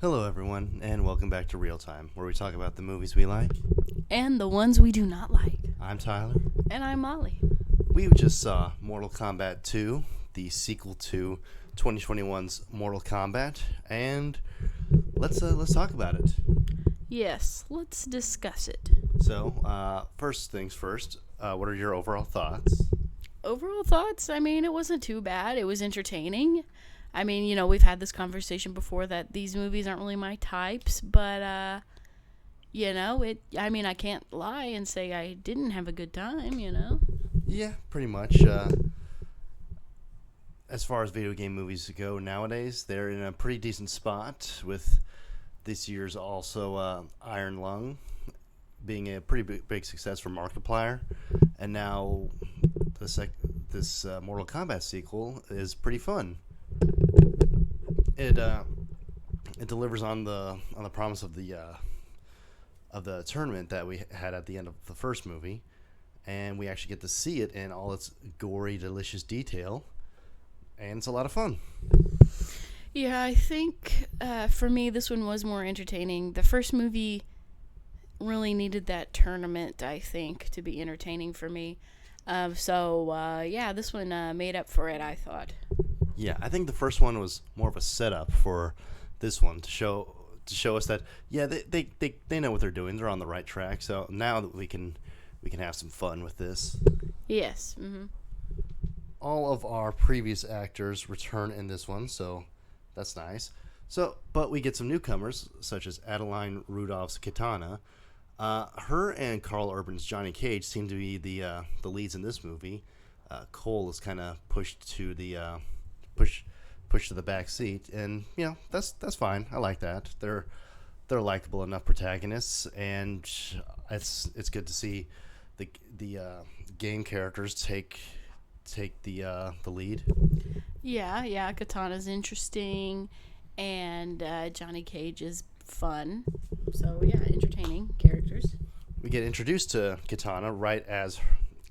Hello, everyone, and welcome back to Real Time, where we talk about the movies we like. And the ones we do not like. I'm Tyler. And I'm Molly. We just saw Mortal Kombat 2, the sequel to 2021's Mortal Kombat, and let's talk about it. Yes, let's discuss it. So, first things first, what are your overall thoughts? Overall thoughts? It wasn't too bad. It was entertaining. We've had this conversation before that these movies aren't really my types, but, I can't lie and say I didn't have a good time. Yeah, pretty much. As far as video game movies go nowadays, they're in a pretty decent spot, with this year's also Iron Lung being a pretty big success for Markiplier, and now this Mortal Kombat sequel is pretty fun. It delivers on the promise of the tournament that we had at the end of the first movie, and we actually get to see it in all its gory, delicious detail, and it's a lot of fun. Yeah, I think for me this one was more entertaining. The first movie really needed that tournament, I think, to be entertaining for me. This one made up for it, I thought. Yeah, I think the first one was more of a setup for this one to show us that they know what they're doing. They're on the right track. So now that we can have some fun with this. Yes. Mm-hmm. All of our previous actors return in this one, so that's nice. But we get some newcomers such as Adeline Rudolph's Katana. Her and Carl Urban's Johnny Cage seem to be the leads in this movie. Cole is kind of pushed to the back seat, and that's fine. I like that. They're likable enough protagonists, and it's good to see the game characters take the lead. Yeah. Katana's interesting, and Johnny Cage is fun. So yeah, entertaining characters. We get introduced to Katana right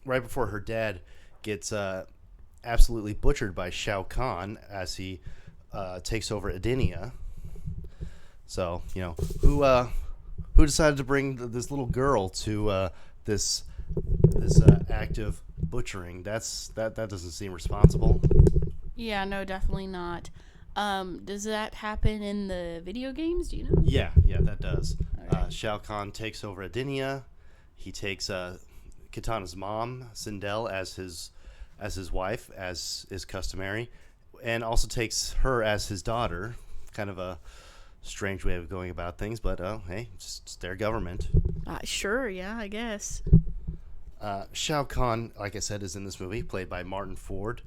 before her dad gets absolutely butchered by Shao Kahn as he takes over Edenia. So who decided to bring this little girl to this act of butchering? That doesn't seem responsible. Yeah, no, definitely not. Does that happen in the video games? Do you know? Yeah, that does. Right. Shao Kahn takes over Edenia. He takes Katana's mom, Sindel, as his wife, as is customary, and also takes her as his daughter. Kind of a strange way of going about things, but hey, it's their government. Sure, yeah, I guess. Shao Kahn, like I said, is in this movie, played by Martin Ford,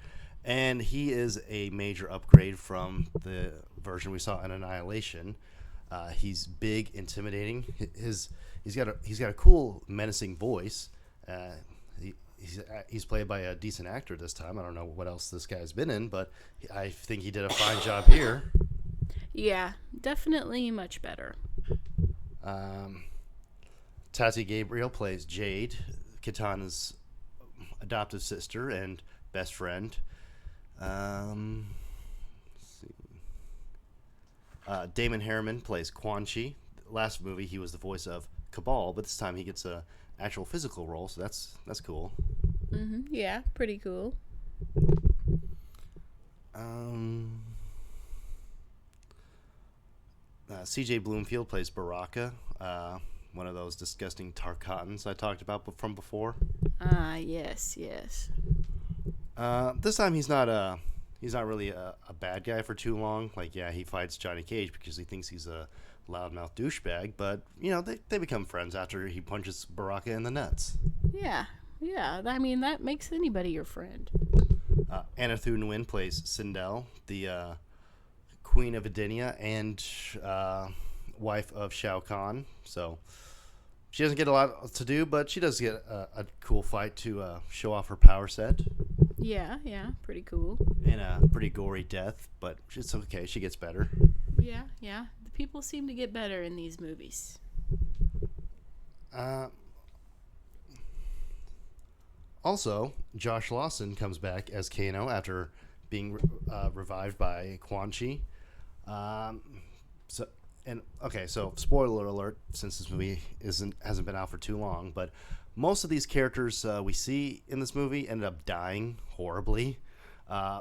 and he is a major upgrade from the version we saw in Annihilation. He's big, intimidating. He's got a cool, menacing voice. He's played by a decent actor this time. I don't know what else this guy's been in, but I think he did a fine job here. Yeah, definitely much better. Tati Gabriel plays Jade, Katana's adoptive sister and best friend. Let's see. Damon Harriman plays Quan Chi. Last movie, he was the voice of Cabal, but this time he gets a actual physical role, so that's cool. Mm-hmm. Yeah, pretty cool. C.J. Bloomfield plays Baraka, one of those disgusting Tarkatans I talked about from before. Yes. This time he's not really a bad guy for too long. Like, yeah, he fights Johnny Cage because he thinks he's a loudmouth douchebag, but they become friends after he punches Baraka in the nuts. Yeah. That makes anybody your friend. Anna Thu Nguyen plays Sindel, the Queen of Edenia and wife of Shao Kahn. So she doesn't get a lot to do, but she does get a cool fight to show off her power set. Yeah, pretty cool. And a pretty gory death, but it's okay. She gets better. Yeah. The people seem to get better in these movies. Also, Josh Lawson comes back as Kano after being revived by Quan Chi. and okay, so spoiler alert, since this movie hasn't been out for too long, but most of these characters we see in this movie ended up dying horribly. Uh,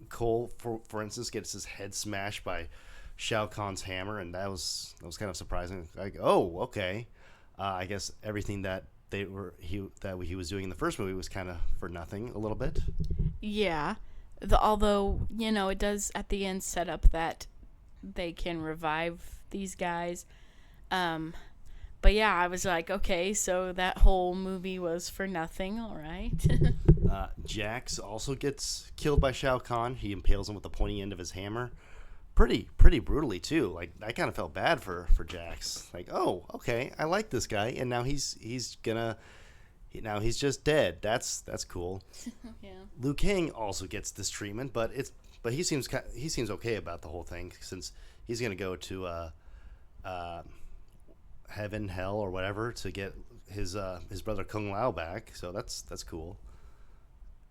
Cole, for instance, gets his head smashed by Shao Kahn's hammer, and that was kind of surprising. Like, oh, okay, I guess everything that he was doing in the first movie was kind of for nothing a little bit. Yeah. Although, it does at the end set up that they can revive these guys. Um, but yeah, I was like, okay, so that whole movie was for nothing, all right. Jax also gets killed by Shao Kahn. He impales him with the pointy end of his hammer. Pretty brutally too. Like I kind of felt bad for Jax. Like, oh, okay, I like this guy, and now now he's just dead. That's cool. Yeah. Liu Kang also gets this treatment, but he seems okay about the whole thing since he's gonna go to heaven, hell, or whatever to get his brother Kung Lao back. So that's cool.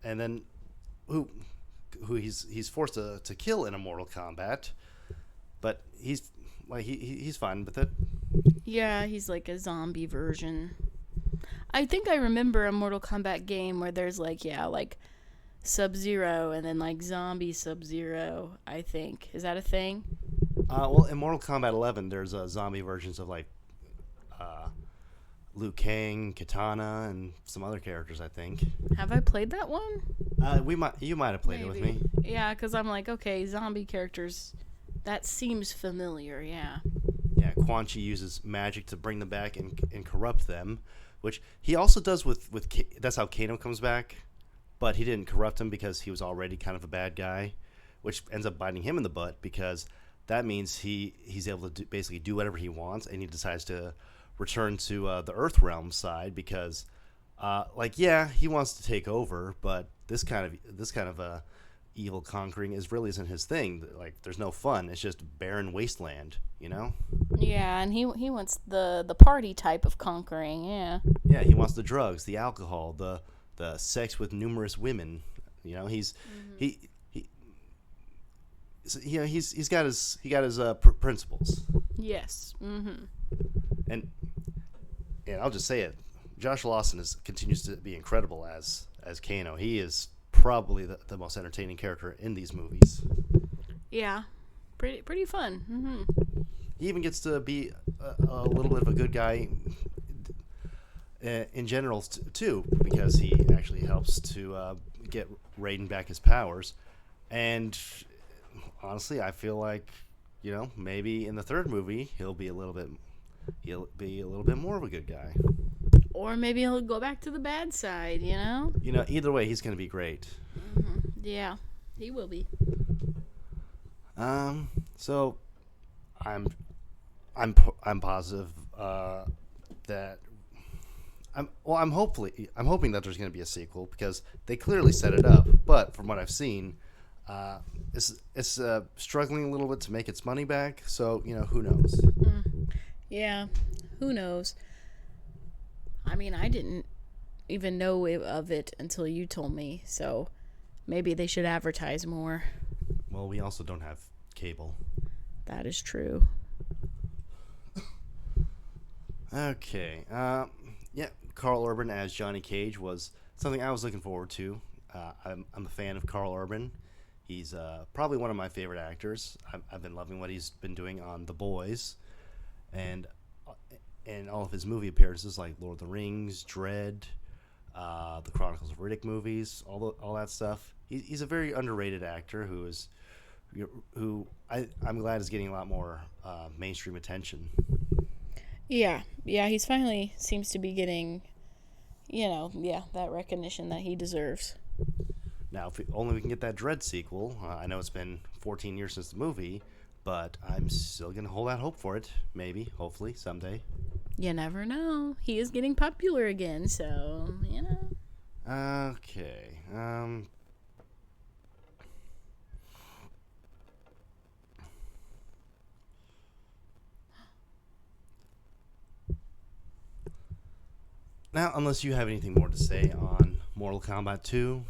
And then who he's forced to kill in a Mortal Kombat, but he's fine with it. Yeah, he's like a zombie version. I think I remember a Mortal Kombat game where there's like Sub-Zero and then like zombie Sub-Zero, I think. Is that a thing? Well, in Mortal Kombat 11, there's zombie versions of like Liu Kang, Katana, and some other characters, I think. Have I played that one? You might have played it with me. Yeah, because I'm like, okay, zombie characters, that seems familiar, yeah. Yeah, Quan Chi uses magic to bring them back and corrupt them, which he also does with that's how Kano comes back, but he didn't corrupt him because he was already kind of a bad guy, which ends up biting him in the butt because that means he's able to basically do whatever he wants, and he decides to return to the Earth Realm side because, he wants to take over, but this kind of evil conquering isn't his thing. Like, there's no fun. It's just barren wasteland, you know? Yeah, and he wants the party type of conquering, yeah. Yeah, he wants the drugs, the alcohol, the sex with numerous women. You know, he's got his principles. Yes. Mm-hmm. And I'll just say it, Josh Lawson continues to be incredible as Kano. He is probably the most entertaining character in these movies. Yeah, pretty fun. Mm-hmm. He even gets to be a little bit of a good guy in general too, because he actually helps to get Raiden back his powers. And honestly, I feel like maybe in the third movie he'll be a little bit more of a good guy. Or maybe he'll go back to the bad side, Either way, he's going to be great. Mm-hmm. Yeah, he will be. So I'm positive that I'm hoping that there's going to be a sequel because they clearly set it up. But from what I've seen, it's struggling a little bit to make its money back. So who knows? Yeah, who knows? I mean, I didn't even know of it until you told me, so maybe they should advertise more. Well, we also don't have cable. That is true. Okay. Carl Urban as Johnny Cage was something I was looking forward to. I'm a fan of Carl Urban. He's probably one of my favorite actors. I've been loving what he's been doing on The Boys. And all of his movie appearances, like Lord of the Rings, Dredd, the Chronicles of Riddick movies, all that stuff. He's a very underrated actor who I'm glad is getting a lot more mainstream attention. Yeah, he's finally seems to be getting, that recognition that he deserves. Now, if only we can get that Dredd sequel. I know it's been 14 years since the movie, but I'm still going to hold out hope for it. Maybe, hopefully, someday. You never know. He is getting popular again, so, Okay. Now, unless you have anything more to say on Mortal Kombat 2.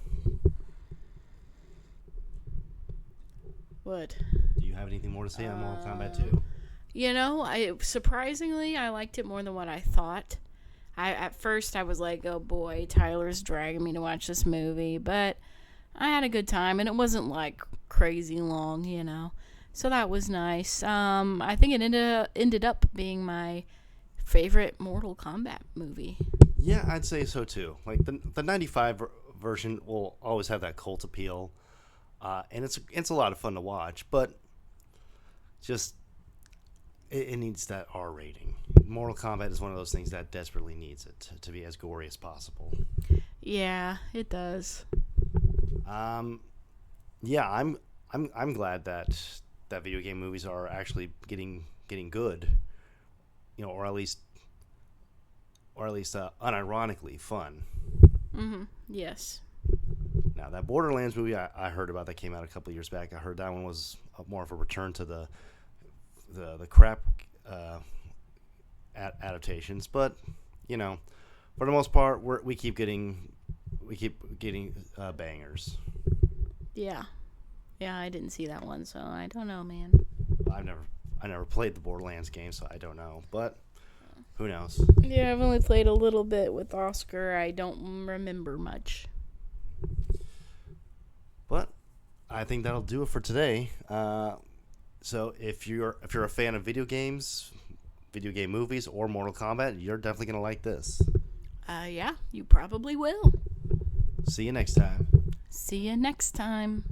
What? Do you have anything more to say on Mortal Kombat 2? Surprisingly, I liked it more than what I thought. At first I was like, oh boy, Tyler's dragging me to watch this movie, but I had a good time, and it wasn't like crazy long. So that was nice. I think it ended up being my favorite Mortal Kombat movie. Yeah, I'd say so too. Like the '95 version will always have that cult appeal, and it's a lot of fun to watch, but just it needs that R rating. Mortal Kombat is one of those things that desperately needs it to be as gory as possible. Yeah, it does. Yeah, I'm glad that video game movies are actually getting good, or at least unironically fun. Yes. Now that Borderlands movie I heard about that came out a couple of years back. I heard that one was more of a return to the crap adaptations, but for the most part, we keep getting bangers. Yeah. Yeah, I didn't see that one, so I don't know, man. I never played the Borderlands game, so I don't know, but who knows? Yeah, I've only played a little bit with Oscar. I don't remember much. But I think that'll do it for today. So if you're a fan of video games, video game movies, or Mortal Kombat, you're definitely gonna like this. Yeah, you probably will. See you next time. See you next time.